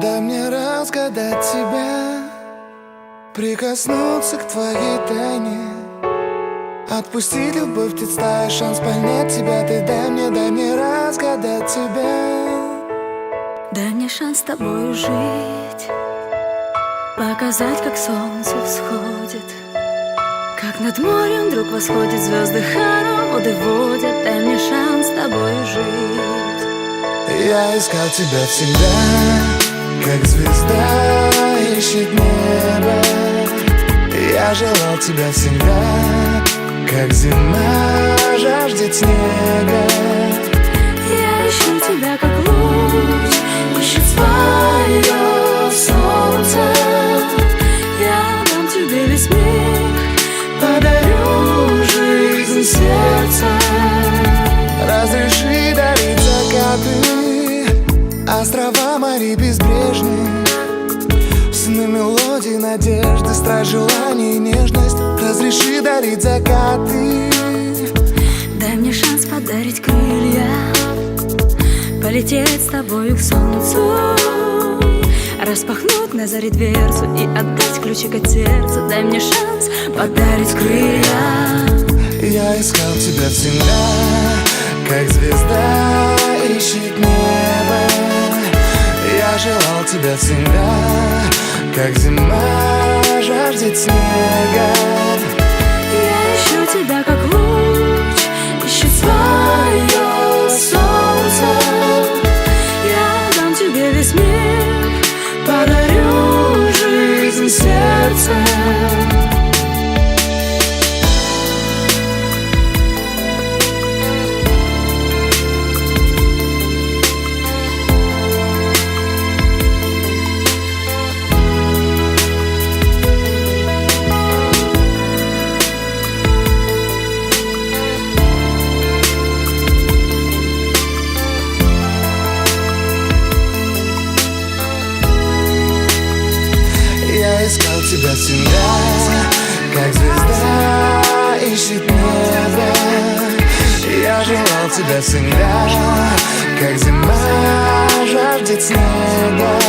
Дай мне разгадать тебя, прикоснуться к твоей тайне, отпустить любовь, ты ставишь шанс понять тебя. Ты дай мне разгадать тебя. Дай мне шанс с тобою жить, показать, как солнце всходит, как над морем вдруг восходит, звезды хороводы водят. Дай мне шанс с тобою жить. Я искал тебя всегда, как звезда ищет небо. Я желал тебя всегда, как зима жаждет снега. Я ищу тебя, как луч ищет свое солнце. Я дам тебе весь мир, подарю жизнь сердца. Разреши дарить закаты, острова морей безбрежные, сны, мелодии, надежды, страсть, желание и нежность. Разреши дарить закаты. Дай мне шанс подарить крылья, полететь с тобою к солнцу, распахнуть на заре дверцу и отдать ключик от сердца. Дай мне шанс подарить крылья. Я искал тебя всегда, как звезда ищет небо. Я желал тебя всегда, как зима жаждет снега. Я ищу тебя, как луч ищет свое солнце. Я дам тебе весь мир, подарю жизнь сердца. Я искал тебя всегда, как звезда ищет небо. Я желал тебя всегда, как зима жаждет снега.